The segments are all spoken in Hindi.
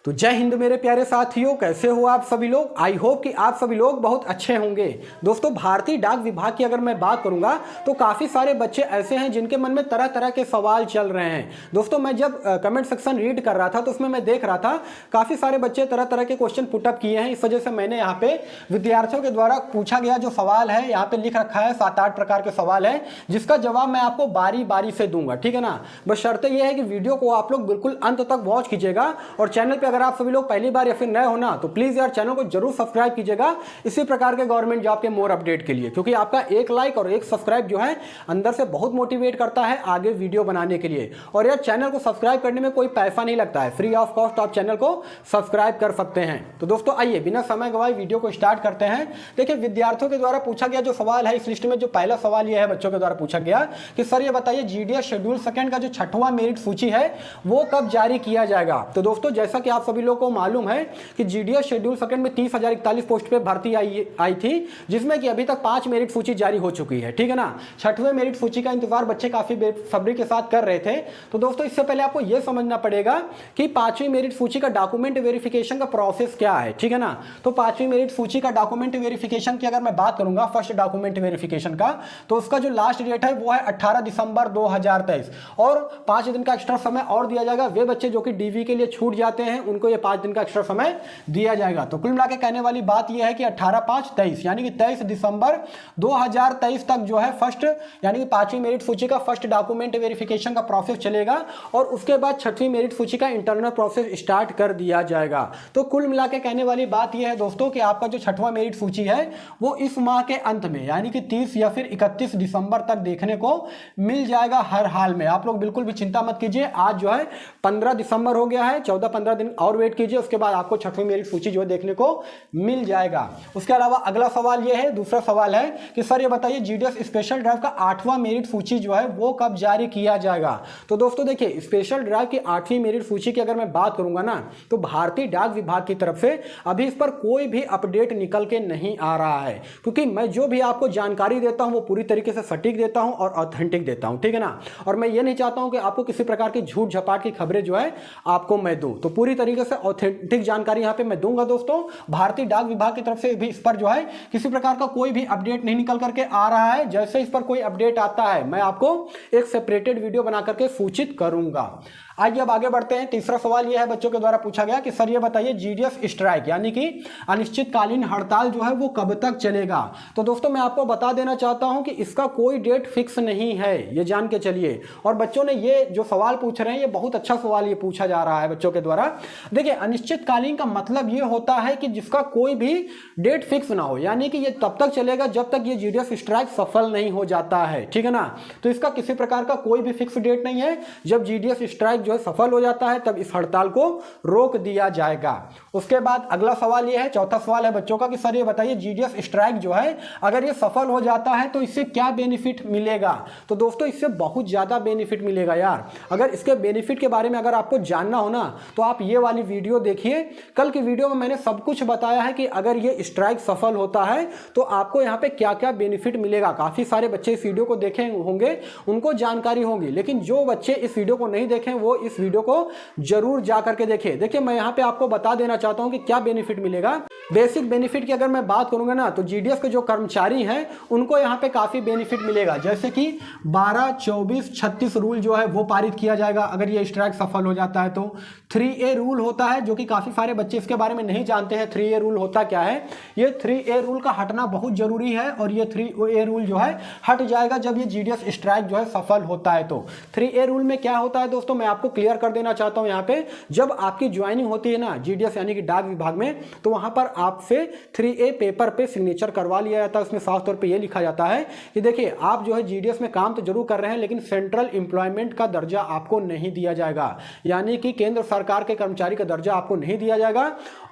तो जय हिंद मेरे प्यारे साथियों, कैसे हो आप सभी लोग। आई होप कि आप सभी लोग बहुत अच्छे होंगे। दोस्तों, भारतीय डाक विभाग की अगर मैं बात करूंगा तो काफ़ी सारे बच्चे ऐसे हैं जिनके मन में तरह तरह के सवाल चल रहे हैं। दोस्तों, मैं जब कमेंट सेक्शन रीड कर रहा था तो उसमें मैं देख रहा था काफ़ी सारे बच्चे तरह तरह के क्वेश्चन पुटअप किए हैं। इस वजह से मैंने यहाँ पे विद्यार्थियों के द्वारा पूछा गया जो सवाल है यहाँ पे लिख रखा है, 7-8 प्रकार के सवाल है जिसका जवाब मैं आपको बारी बारी से दूंगा, ठीक है ना। बस शर्त यह है कि वीडियो को आप लोग बिल्कुल अंत तक वॉच कीजिएगा और चैनल पे अगर आप सभी लोग पहली बार या फिर नए हो ना तो प्लीज यार चैनल को जरूर सब्सक्राइब कीजिएगा इसी प्रकार के गवर्नमेंट जॉब के मोर अपडेट के लिए, क्योंकि आपका एक लाइक और एक सब्सक्राइब जो है अंदर से बहुत मोटिवेट करता है आगे वीडियो बनाने के लिए। और यार चैनल को सब्सक्राइब करने में कोई पैसा नहीं लगता है, फ्री ऑफ कॉस्ट आप चैनल को सब्सक्राइब कर सकते हैं। तो दोस्तों आइए बिना समय गवाए वीडियो को स्टार्ट करते हैं। देखिए, विद्यार्थियों के द्वारा पूछा गया जो सवाल है इस लिस्ट में, जो पहला सवाल यह है बच्चों के द्वारा पूछा गया कि सर ये बताइए जीडीएस शेड्यूल सेकंड का जो 6वां मेरिट सूची है वो कब जारी किया जाएगा। तो दोस्तों, जैसा कि आप सभी लोगों को मालूम है कि जीडीएस शेड्यूल सेकंड में 30,041 पोस्ट पे भर्ती आई थी, जिसमें कि अभी तक 5 मेरिट सूची जारी हो चुकी है, ठीक है ना। 6वें मेरिट सूची का इंतजार बच्चे काफी बेसब्री के साथ कर रहे थे। तो दोस्तों, इससे पहले आपको यह समझना पड़ेगा कि 5वीं मेरिट सूची का डॉक्यूमेंट वेरिफिकेशन का प्रोसेस क्या है, ठीक है ना। तो 5वीं मेरिट सूची का डॉक्यूमेंट वेरिफिकेशन की अगर मैं बात करूंगा, फर्स्ट डॉक्यूमेंट वेरिफिकेशन का, तो उसका जो लास्ट डेट है वो है 18 दिसंबर 2023 और 5 दिन का एक्स्ट्रा समय और दिया जाएगा। वे बच्चे जो कि डीवी के लिए छूट जाते हैं उनको ये 5 दिन का एक्स्ट्रा समय दिया जाएगा। तो कुल मिलाकर कहने वाली बात यह है कि 18/5/23 यानी कि 23 दिसंबर 2023 तक जो है फर्स्ट यानी कि 5वीं मेरिट सूची का फर्स्ट डॉक्यूमेंट वेरिफिकेशन का प्रोसेस चलेगा और उसके बाद 6वीं मेरिट सूची का इंटरनल प्रोसेस स्टार्ट कर दिया जाएगा। तो कुल मिलाकर कहने वाली बात यह है दोस्तों कि आपका जो 6वां मेरिट सूची है वो इस माह के अंत में यानी कि 30 या फिर 31 दिसंबर तक देखने को मिल जाएगा। हर हाल में आप लोग बिल्कुल भी चिंता मत कीजिए। आज जो है 15 दिसंबर हो गया है, 14-15 दिन और वेट कीजिए, उसके बाद आपको 6वीं मेरिट सूची जो है देखने को मिल जाएगा। उसके अलावा अगला सवाल यह है, दूसरा सवाल है कि सर ये बताइए जीडीएस स्पेशल ड्राइव का 8वां मेरिट सूची जो है वो कब जारी किया जाएगा। तो दोस्तों देखिए, स्पेशल ड्राइव की 8वीं मेरिट सूची की अगर मैं बात करूंगा ना तो भारतीय डाक विभाग की तरफ से अभी इस पर कोई भी अपडेट निकल के नहीं आ रहा है, क्योंकि मैं जो भी आपको जानकारी देता हूं वो पूरी तरीके से सटीक देता हूं और ऑथेंटिक देता हूं, ठीक है ना। और मैं ये नहीं चाहता हूं कि आपको किसी प्रकार की झूठ झपाट की खबरें जो है आपको मैं दूं, तो पूरी तरीके से ऑथेंटिक जानकारी यहां पे मैं दूंगा। दोस्तों, भारतीय डाक विभाग की तरफ से भी इस पर जो है किसी प्रकार का कोई भी अपडेट नहीं निकल करके आ रहा है। जैसे इस पर कोई अपडेट आता है मैं आपको एक सेपरेटेड वीडियो बना करके सूचित करूंगा। आइए अब आगे बढ़ते हैं। तीसरा सवाल यह है बच्चों के द्वारा पूछा गया कि सर ये बताइए जीडीएस स्ट्राइक यानी कि अनिश्चितकालीन हड़ताल जो है वो कब तक चलेगा। तो दोस्तों, मैं आपको बता देना चाहता हूं कि इसका कोई डेट फिक्स नहीं है, ये जान के चलिए। और बच्चों ने ये जो सवाल पूछ रहे हैं ये बहुत अच्छा सवाल ये पूछा जा रहा है बच्चों के द्वारा। देखिए, अनिश्चितकालीन का मतलब ये होता है कि जिसका कोई भी डेट फिक्स ना हो, यानी कि ये तब तक चलेगा जब तक ये जीडीएस स्ट्राइक सफल नहीं हो जाता है, ठीक है ना। तो इसका किसी प्रकार का कोई भी फिक्स डेट नहीं है। जब जीडीएस स्ट्राइक जो है सफल हो जाता है तब इस हड़ताल को रोक दिया जाएगा। उसके बाद अगला सवाल यह है, चौथा सवाल है बच्चों का कि सर ये बताइए जीडीएस स्ट्राइक जो है अगर ये सफल हो जाता है तो इससे क्या बेनिफिट मिलेगा। तो दोस्तों, इससे बहुत ज्यादा बेनिफिट मिलेगा यार। अगर इसके बेनिफिट के बारे में अगर आपको जानना हो ना तो आप ये वाली वीडियो देखिए। कल की वीडियो में मैंने सब कुछ बताया है कि अगर ये स्ट्राइक सफल होता है तो आपको यहाँ पे क्या क्या बेनिफिट मिलेगा। काफी सारे बच्चे इस वीडियो को देखे होंगे, उनको जानकारी होगी, लेकिन जो बच्चे इस वीडियो को नहीं देखें वो इस वीडियो को जरूर जा करके देखें। देखिए, मैं यहाँ पे आपको बता देना चाहता हूँ कि क्या बेनिफिट मिलेगा। बेसिक बेनिफिट की अगर मैं बात करूंगा ना तो जीडीएस के जो कर्मचारी हैं उनको यहाँ पे काफी बेनिफिट मिलेगा, जैसे कि 12, 24, 36 रूल जो है वो पारित किया जाएगा अगर ये स्ट्राइक सफल हो जाता है। तो 3A रूल होता है जो कि काफी सारे बच्चे इसके बारे में नहीं जानते हैं। 3A रूल होता क्या है? ये 3A रूल का हटना बहुत जरूरी है और ये 3A रूल जो है हट जाएगा जब ये जीडीएस स्ट्राइक जो है सफल होता है। तो 3A रूल में क्या होता है दोस्तों, मैं आपको क्लियर कर देना चाहता हूं। यहाँ पे जब आपकी ज्वाइनिंग होती है ना जीडीएस यानी कि डाक विभाग में, तो वहां पर आपसे 3A पेपर पे सिग्नेचर करवा लिया जाता है। उसमें साफ तौर पे ये लिखा जाता है कि देखिए, आप जो है जीडीएस में काम तो जरूर कर रहे हैं लेकिन सेंट्रल एम्प्लॉयमेंट का दर्जा आपको नहीं दिया जाएगा, यानी कि केंद्र सरकार के कर्मचारी का दर्जा आपको नहीं दिया जाएगा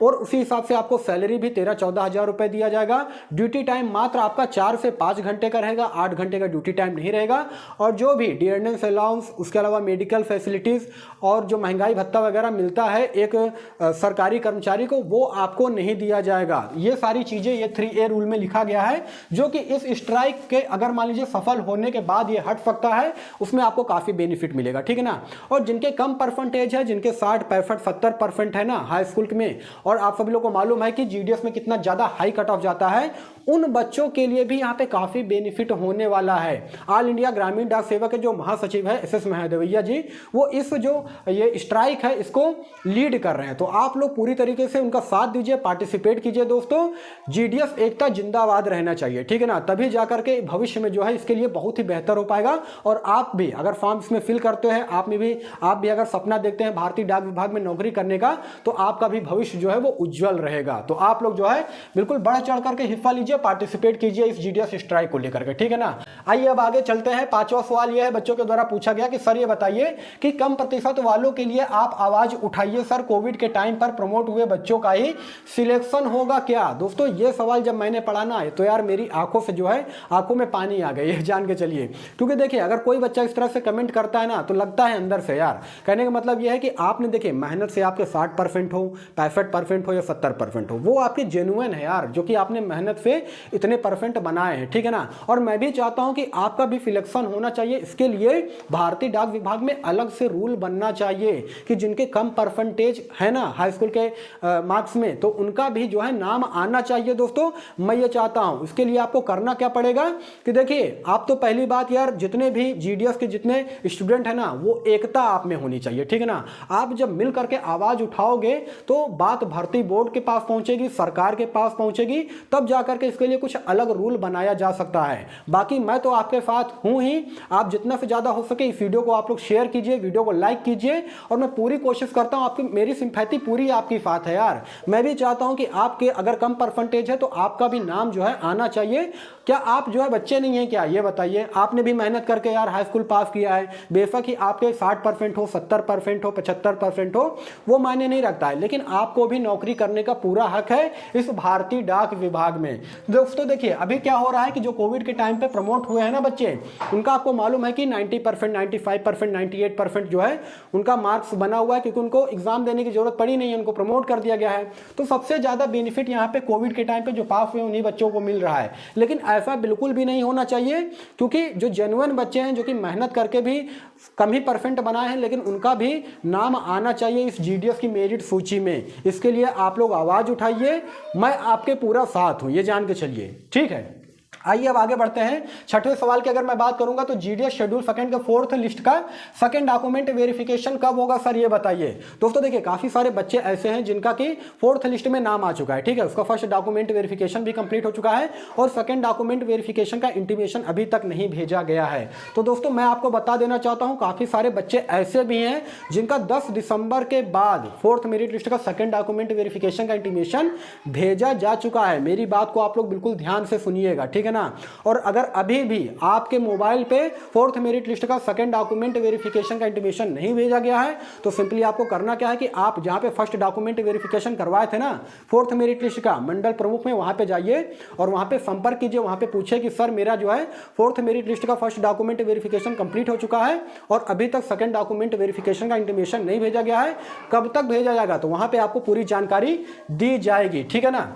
और उसी हिसाब से आपको सैलरी भी 13-14 हजार रुपए दिया जाएगा। ड्यूटी टाइम मात्र आपका 4 से 5 घंटे का रहेगा, 8 घंटे का ड्यूटी टाइम नहीं रहेगा। और जो भी डियरनेस अलाउंस, उसके अलावा मेडिकल फैसिलिटीज, और जो महंगाई भत्ता वगैरह मिलता है एक सरकारी कर्मचारी को, वो आपको नहीं दिया जाएगा। ये सारी चीज़ें ये 3A रूल में लिखा गया है, जो कि इस स्ट्राइक के अगर मान लीजिए सफल होने के बाद ये हट सकता है, उसमें आपको काफ़ी बेनिफिट मिलेगा, ठीक है ना। और जिनके कम परसेंटेज है, जिनके 60, 65, 70% है ना हाई स्कूल में, और आप सभी लोगों को मालूम है कि GDS में कितना ज़्यादा हाई कट ऑफ जाता है, उन बच्चों के लिए भी यहाँ पे काफ़ी बेनिफिट होने वाला है। ऑल इंडिया ग्रामीण डाक सेवा के जो महासचिव है SS महादेवैया जी, वो इस जो ये स्ट्राइक है इसको लीड कर रहे हैं। तो आप लोग पूरी तरीके से उनका साथ दीजिए, पार्टिसिपेट कीजिए दोस्तों। GDS एकता जिंदाबाद रहना चाहिए, ठीक है ना, तभी जाकर के भविष्य में जो है इसके लिए बहुत ही बेहतर हो पाएगा। और आप भी अगर फॉर्म इसमें फिल करते हैं, आप भी अगर सपना देखते हैं भारतीय डाक विभाग में नौकरी करने का, तो आपका भी भविष्य जो है वो उज्जवल रहेगा। तो आप लोग जो है बिल्कुल बढ़ चढ़ करके हिस्सा लीजिए, पार्टिसिपेट कीजिए इस GDS स्ट्राइक को लेकर के, ठीक है ना। आइए अब आगे चलते हैं। 5वां सवाल यह है, बच्चों के द्वारा पूछा गया कि सर ये बताइए कि कम प्रतिशत वालों के लिए आप आवाज उठाइए सर, कोविड के टाइम पर प्रमोट हुए बच्चों का ही सिलेक्शन होगा क्या। दोस्तों ये सवाल जब मैंने पढ़ा ना, तो यार मेरी आंखों से जो है आंखों में पानी आ गई, जान के चलिए। क्योंकि देखिए अगर कोई बच्चा इस तरह से कमेंट करता है ना, तो लगता है अंदर से यार, कहने का मतलब यह है कि आपने देखिए मेहनत से आपके 60% हो, 65% हो या 70% हो, वो आपके जेन्युइन है यार, जो कि आपने मेहनत से इतने परसेंट बनाए हैं, ठीक है ना। और मैं भी चाहता हूं कि आपका भी सिलेक्शन होना चाहिए। इसके लिए भारतीय डाक विभाग में अलग से रूल बनना चाहिए कि जिनके कम परसेंटेज है ना हाई स्कूल के मार्क्स में, तो उनका भी जो है नाम आना चाहिए दोस्तों। मैं ये चाहता हूं। इसके लिए आपको करना क्या पड़ेगा कि देखिए, आप तो पहली बात यार, जितने भी GDS के जितने स्टूडेंट है ना, वो एकता आप में होनी चाहिए, ठीक है ना। आप जब मिल करके आवाज उठाओगे तो बात भर्ती बोर्ड के पास पहुंचेगी, सरकार के पास पहुंचेगी, तब जाकर के इसके लिए कुछ अलग रूल बनाया जा सकता है। बाकी मैं तो आपके साथ हूं ही। आप जितना से ज्यादा हो सके इस वीडियो को आप लोग शेयर कीजिए, वीडियो को लाइक कीजिए, और मैं पूरी कोशिश करता हूं, आपकी मेरी सिंपैथी पूरी आपकी साथ है यार। मैं भी चाहता हूं कि आपके अगर कम परसेंटेज है तो आपका भी नाम जो है आना चाहिए। क्या आप जो है बच्चे नहीं है क्या, ये बताइए। आपने भी मेहनत करके यार हाई स्कूल पास किया है, बेशक ही आपके 60% हो, 70% हो, 75% हो, वो मायने नहीं रखता है, लेकिन आपको भी नौकरी करने का पूरा हक है इस भारतीय डाक विभाग में। दोस्तों देखिए अभी क्या हो रहा है कि जो कोविड के टाइम पे प्रमोट हुए हैं ना बच्चे, उनका आपको मालूम है कि 90%, 95%, 98% जो है उनका मार्क्स बना हुआ है, क्योंकि उनको एग्जाम देने की जरूरत पड़ी नहीं है, उनको प्रमोट कर दिया गया है। तो सबसे ज्यादा बेनिफिट यहाँ पे कोविड के टाइम पे जो पास हुए उन्हीं बच्चों को मिल रहा है। लेकिन ऐसा बिल्कुल भी नहीं होना चाहिए, क्योंकि जो जेन्युइन बच्चे हैं, जो कि मेहनत करके भी कम ही परसेंट बनाए हैं, लेकिन उनका भी नाम आना चाहिए इस GDS की मेरिट सूची में। इसके लिए आप लोग आवाज उठाइए, मैं आपके पूरा साथ हूं, ये जान के चलिए, ठीक है। आइए अब आगे बढ़ते हैं। 6वें सवाल की अगर मैं बात करूंगा तो GDS शेड्यूल सेकंड के 4th लिस्ट का सेकंड डॉक्यूमेंट वेरिफिकेशन कब होगा सर, ये बताइए। दोस्तों देखिए काफी सारे बच्चे ऐसे हैं जिनका कि 4th लिस्ट में नाम आ चुका है, ठीक है। उसका फर्स्ट डॉक्यूमेंट वेरिफिकेशन भी कंप्लीट हो चुका है, और सेकंड डॉक्यूमेंट वेरिफिकेशन का इंटीमेशन अभी तक नहीं भेजा गया है। तो दोस्तों मैं आपको बता देना चाहता हूं, काफी सारे बच्चे ऐसे भी हैं जिनका 10 दिसंबर के बाद 4th मेरिट लिस्ट का सेकंड डॉक्यूमेंट वेरिफिकेशन का इंटीमेशन भेजा जा चुका है। मेरी बात को आप लोग बिल्कुल ध्यान से सुनिएगा, ठीक है ना। और अगर अभी भी आपके मोबाइल पे 4th मेरिट लिस्ट का सेकंड डॉक्यूमेंट वेरिफिकेशन का इंटीमेशन नहीं भेजा गया है, तो सिंपली आपको करना क्या है कि आप जहां पे फर्स्ट डॉक्यूमेंट वेरिफिकेशन करवाए थे ना 4th मेरिट लिस्ट का मंडल प्रमुख में, वहां पे जाइए और वहां पे संपर्क कीजिए। वहां पे पूछे कि सर मेरा जो है 4th मेरिट लिस्ट का फर्स्ट डॉक्यूमेंट वेरिफिकेशन कंप्लीट हो चुका है और अभी तक सेकंड डॉक्यूमेंट वेरिफिकेशन का इंटीमेशन नहीं भेजा गया है, कब तक भेजा जाएगा। तो वहां पे आपको पूरी जानकारी दी जाएगी, ठीक है ना।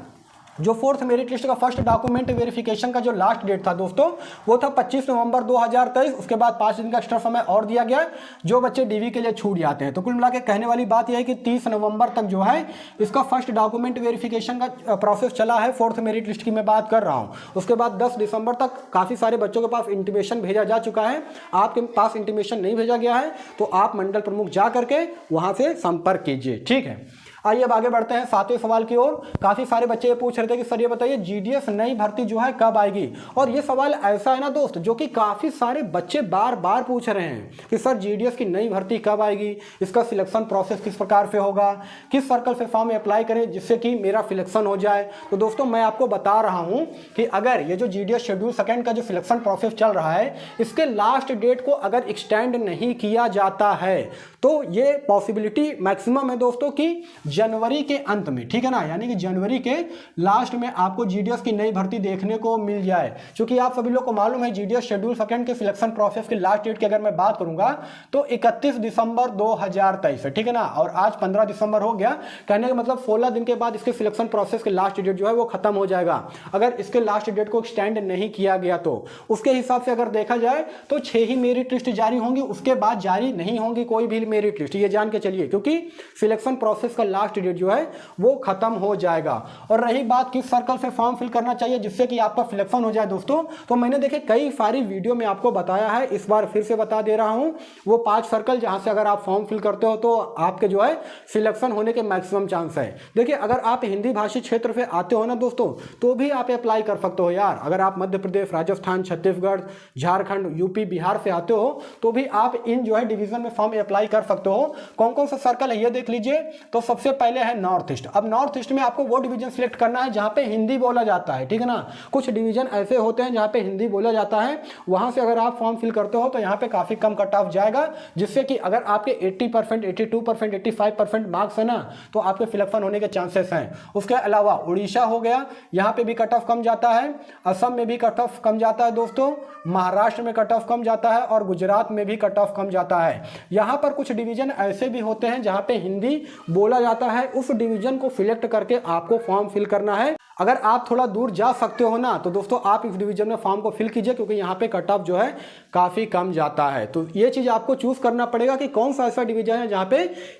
जो 4th मेरिट लिस्ट का फर्स्ट डॉक्यूमेंट वेरिफिकेशन का जो लास्ट डेट था दोस्तों, वो था 25 नवंबर 2023। उसके बाद 5 दिन का एक्स्ट्रा समय और दिया गया जो बच्चे DV के लिए छूट जाते हैं। तो कुल मिला के कहने वाली बात यह है कि 30 नवंबर तक जो है इसका फर्स्ट डॉक्यूमेंट वेरिफिकेशन का प्रोसेस चला है। 4th मेरिट लिस्ट की मैं बात कर रहा हूँ। उसके बाद 10 दिसंबर तक काफ़ी सारे बच्चों के पास इंटीमेशन भेजा जा चुका है। आपके पास इंटीमेशन नहीं भेजा गया है तो आप मंडल प्रमुख जा करके वहाँ से संपर्क कीजिए, ठीक है। आइए अब आगे बढ़ते हैं 7वें सवाल की ओर। काफी सारे बच्चे ये पूछ रहे थे कि सर ये बताइए GDS नई भर्ती जो है कब आएगी। और ये सवाल ऐसा है ना दोस्त, जो कि काफी सारे बच्चे बार बार पूछ रहे हैं कि सर GDS की नई भर्ती कब आएगी, इसका सिलेक्शन प्रोसेस किस प्रकार से होगा, किस सर्कल से फॉर्म अप्लाई करें जिससे कि मेरा सिलेक्शन हो जाए। तो दोस्तों मैं आपको बता रहा हूं कि अगर ये जो GDS शेड्यूल सेकंड का जो सिलेक्शन प्रोसेस चल रहा है, इसके लास्ट डेट को अगर एक्सटेंड नहीं किया जाता है तो ये पॉसिबिलिटी मैक्सिमम है दोस्तों कि जनवरी के अंत में, ठीक है ना, यानी कि जनवरी के लास्ट में आपको जीडीएस की नई भर्ती देखने को मिल जाए। क्योंकि आप सभी लोग को मालूम है जीडीएस शेड्यूल सेकंड के सिलेक्शन प्रोसेस की लास्ट डेट की अगर मैं बात करूंगा तो 31 दिसंबर 2023 है, ठीक है ना, और आज 15 दिसंबर हो गया। कहने का मतलब 16 दिन के बाद इसके सिलेक्शन प्रोसेस की लास्ट डेट जो है वो खत्म हो जाएगा, अगर इसके लास्ट डेट को एक्सटेंड नहीं किया गया तो। उसके हिसाब से अगर देखा जाए तो 6 ही मेरिट लिस्ट जारी होंगी, उसके बाद जारी नहीं होंगी कोई भी मेरिट लिस्ट, ये जान के चलिए, क्योंकि सिलेक्शन प्रोसेस का लास्ट डेट जो है वो खत्म हो जाएगा। और रही बात किस सर्कल से फॉर्म फिल करना चाहिए जिससे कि आपका सिलेक्शन हो जाए दोस्तों, तो मैंने देखे कई सारी वीडियो में आपको बताया है, इस बार फिर से बता दे रहा हूं, वो 5 सर्कल जहां से अगर आप फॉर्म फिल करते हो तो आपके जो है सिलेक्शन होने के मैक्सिमम चांस है। देखिए अगर आप हिंदी भाषी क्षेत्र से आते हो ना दोस्तों तो भी आप अप्लाई कर सकते हो यार। अगर आप मध्य प्रदेश, राजस्थान, छत्तीसगढ़, झारखंड, यूपी, बिहार से आते हो तो भी आप इन जो है डिवीजन में फॉर्म अप्लाई कर सकते हो। कौन कौन सा सर्कल है ये देख लीजिए। तो सबसे पहले है नॉर्थ ईस्ट। अब नॉर्थ ईस्ट में आपको वो डिवीजन सिलेक्ट करना है जहां पे हिंदी बोला जाता है, ठीक है ना। कुछ डिवीजन ऐसे होते हैं जहां पे हिंदी बोला जाता है, वहां से अगर आप फॉर्म फिल करते हो तो यहाँ पे काफी कम कट ऑफ जाएगा, जिससे कि अगर आपके 80%, 82%, 85% मार्क्स है ना तो आपके सिलेक्शन होने के चांसेस हैं। उसके अलावा उड़ीसा हो गया, यहाँ पे भी कट ऑफ कम जाता है, असम में भी कट ऑफ कम जाता है दोस्तों, महाराष्ट्र में कट ऑफ कम जाता है और गुजरात में भी कट ऑफ कम जाता है। यहाँ पर कुछ डिवीजन ऐसे भी होते हैं जहाँ पे हिंदी बोला जाता है, उस डिवीजन को सिलेक्ट करके आपको फॉर्म फिल करना है। अगर आप थोड़ा दूर जा सकते हो ना तो दोस्तों आप इस डिवीजन में फॉर्म को फिल कीजिए, क्योंकि यहाँ पे कट ऑफ जो है काफ़ी कम जाता है। तो ये चीज़ आपको चूज करना पड़ेगा कि कौन सा ऐसा डिवीजन है जहाँ पे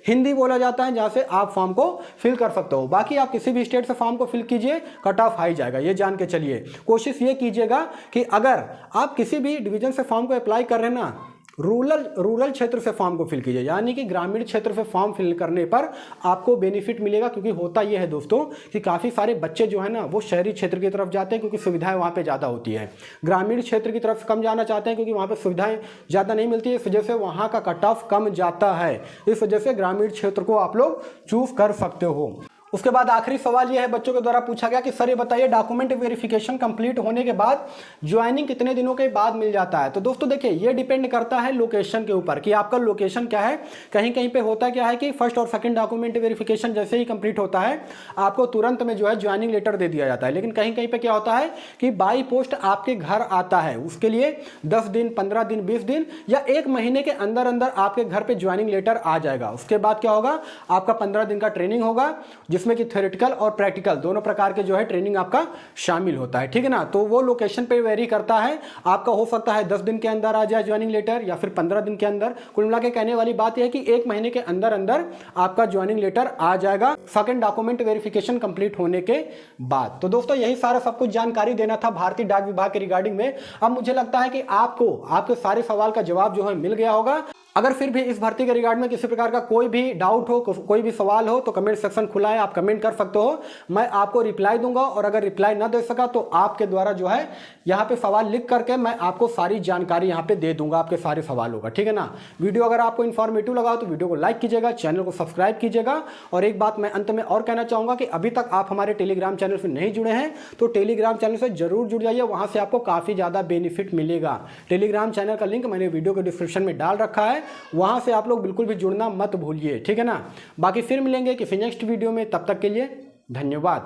हिंदी बोला जाता है, जहाँ से आप फॉर्म को फिल कर सकते हो। बाकी आप किसी भी स्टेट से फॉर्म को फिल कीजिए, कट ऑफ हाई जाएगा, ये जान के चलिए। कोशिश ये कीजिएगा कि अगर आप किसी भी डिवीजन से फॉर्म को अप्लाई कर रहे हैं ना, रूरल क्षेत्र से फॉर्म को फिल कीजिए, यानी कि ग्रामीण क्षेत्र से फॉर्म फिल करने पर आपको बेनिफिट मिलेगा। क्योंकि होता यह है दोस्तों कि काफ़ी सारे बच्चे जो है ना वो शहरी क्षेत्र की तरफ जाते हैं क्योंकि सुविधाएं वहाँ पे ज़्यादा होती है, ग्रामीण क्षेत्र की तरफ कम जाना चाहते हैं क्योंकि वहाँ पे सुविधाएं ज़्यादा नहीं मिलती है, इस वजह से वहाँ का कट ऑफ कम जाता है। इस वजह से ग्रामीण क्षेत्र को आप लोग चूज कर सकते हो। उसके बाद आखिरी सवाल यह है, बच्चों के द्वारा पूछा गया कि सर ये बताइए डॉक्यूमेंट वेरिफिकेशन कंप्लीट होने के बाद ज्वाइनिंग कितने दिनों के बाद मिल जाता है। तो दोस्तों देखिए ये डिपेंड करता है लोकेशन के ऊपर कि आपका लोकेशन क्या है। कहीं कहीं पे होता क्या है कि फर्स्ट और सेकंड डॉक्यूमेंट वेरिफिकेशन जैसे ही कंप्लीट होता है आपको तुरंत में जो है ज्वाइनिंग लेटर दे दिया जाता है, लेकिन कहीं कहीं पे क्या होता है कि बाई पोस्ट आपके घर आता है, उसके लिए 10 दिन, 15 दिन, 20 दिन या 1 महीने के अंदर अंदर आपके घर पे ज्वाइनिंग लेटर आ जाएगा। उसके बाद क्या होगा, आपका 15 दिन का ट्रेनिंग होगा जिसमें कि थ्योरेटिकल और प्रैक्टिकल दोनों प्रकार के जो है ट्रेनिंग आपका शामिल होता है, ठीक है ना। तो वो लोकेशन पे वेरी करता है, आपका हो सकता है 10 दिन के अंदर आ जाए ज्वाइनिंग लेटर या फिर 15 दिन के अंदर। कुल मिला के कहने वाली बात यह है कि 1 महीने के अंदर अंदर आपका ज्वाइनिंग लेटर आ जाएगा सेकंड डॉक्यूमेंट वेरिफिकेशन कंप्लीट होने के बाद। तो दोस्तों यही सारा सब कुछ जानकारी देना था भारतीय डाक विभाग के रिगार्डिंग में। अब मुझे लगता है कि आपको आपके सारे सवाल का जवाब जो है मिल गया होगा। अगर फिर भी इस भर्ती के रिगार्ड में किसी प्रकार का कोई भी डाउट हो, कोई भी सवाल हो तो कमेंट सेक्शन खुला है, आप कमेंट कर सकते हो, मैं आपको रिप्लाई दूंगा। और अगर रिप्लाई ना दे सका तो आपके द्वारा जो है यहाँ पे सवाल लिख करके मैं आपको सारी जानकारी यहाँ पे दे दूंगा आपके सारे सवालों का, ठीक है ना। वीडियो अगर आपको इन्फॉर्मेटिव लगा तो वीडियो को लाइक कीजिएगा, चैनल को सब्सक्राइब कीजिएगा। और एक बात मैं अंत में और कहना चाहूंगा कि अभी तक आप हमारे टेलीग्राम चैनल से नहीं जुड़े हैं तो टेलीग्राम चैनल से जरूर जुड़ जाइए, वहां से आपको काफी ज्यादा बेनिफिट मिलेगा। टेलीग्राम चैनल का लिंक मैंने वीडियो के डिस्क्रिप्शन में डाल रखा है, वहां से आप लोग बिल्कुल भी जुड़ना मत भूलिए, ठीक है ना। बाकी फिर मिलेंगे किसी नेक्स्ट वीडियो में, तब तक के लिए धन्यवाद।